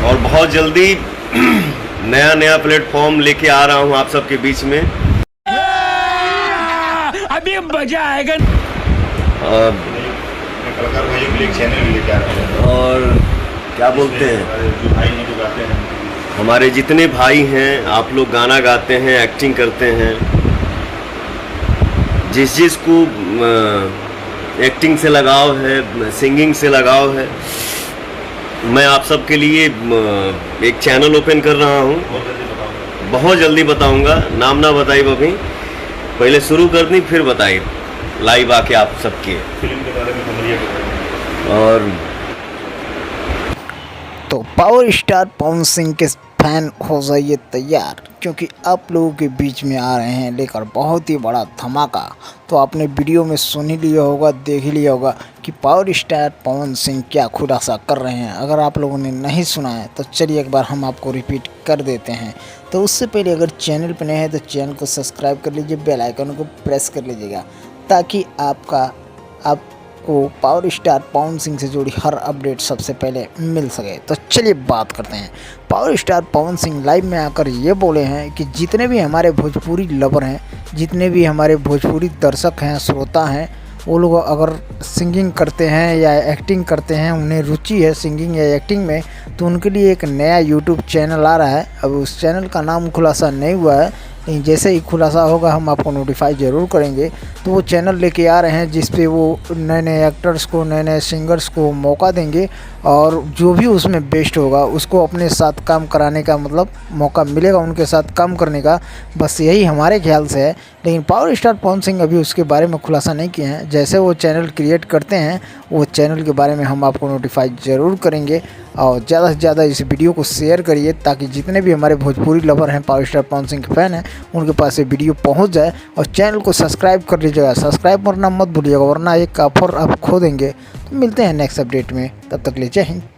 और बहुत जल्दी नया प्लेटफॉर्म लेके आ रहा हूँ आप सबके बीच में। अभी मजा आएगा। कलाकार भाइयों के लिए एक चैनल भी लेके आ रहे हैं। और क्या बोलते हैं, जो भाई हैं जो गाते हैं, हमारे जितने भाई हैं, आप लोग गाना गाते हैं, एक्टिंग करते हैं, जिस को एक्टिंग से लगाव है, सिंगिंग से लगाव है, मैं आप सब के लिए एक चैनल ओपन कर रहा हूँ। बहुत जल्दी बताऊँगा। नाम ना बताइए अभी, पहले शुरू कर दी फिर बताइए लाइव आके आप सबके। फिल्म के बारे में हम ये बताएंगे। और तो पावर स्टार पवन सिंह के फैन हो जाइए तैयार, क्योंकि आप लोगों के बीच में आ रहे हैं लेकर बहुत ही बड़ा धमाका। तो आपने वीडियो में सुन ही लिया होगा, देख ही लिया होगा कि पावर स्टार पवन सिंह क्या खुलासा कर रहे हैं। अगर आप लोगों ने नहीं सुना है तो चलिए एक बार हम आपको रिपीट कर देते हैं। तो उससे पहले अगर चैनल पर नए हैं तो चैनल को सब्सक्राइब कर लीजिए, बेल आइकन को प्रेस कर लीजिएगा, ताकि आपको पावर स्टार पवन सिंह से जुड़ी हर अपडेट सबसे पहले मिल सके। तो चलिए बात करते हैं। Power star Pawan Singh live में आकर ये बोले हैं कि जितने भी हमारे भोजपुरी लवर हैं, जितने भी हमारे भोजपुरी दर्शक हैं, श्रोता हैं, वो लोग अगर सिंगिंग करते हैं या एक्टिंग करते हैं, उन्हें रुचि है सिंगिंग या एक्टिंग में, तो उनके लिए एक नया यूट्यूब चैनल आ रहा है। अब उस चैनल का नाम खुलासा नहीं हुआ है, लेकिन जैसे ही खुलासा होगा हम आपको नोटिफाई ज़रूर करेंगे। तो वो चैनल लेके आ रहे हैं जिस पे वो नए एक्टर्स को, नए सिंगर्स को मौका देंगे, और जो भी उसमें बेस्ट होगा उसको अपने साथ काम कराने का मतलब मौका मिलेगा, उनके साथ काम करने का। बस यही हमारे ख्याल से है। लेकिन पावर स्टार पवन सिंह अभी उसके बारे में खुलासा नहीं किए हैं। जैसे वो चैनल क्रिएट करते हैं, वो चैनल के बारे में हम आपको नोटिफाई ज़रूर करेंगे। और ज़्यादा से ज़्यादा इस वीडियो को शेयर करिए, ताकि जितने भी हमारे भोजपुरी लवर हैं, पावर स्टार पवन सिंह के फ़ैन हैं, उनके पास ये वीडियो पहुंच जाए। और चैनल को सब्सक्राइब कर लीजिएगा, सब्सक्राइब करना मत भूलिएगा, वरना एक ऑफर आप खो देंगे। तो मिलते हैं नेक्स्ट अपडेट में, तब तक ले जय हिंद।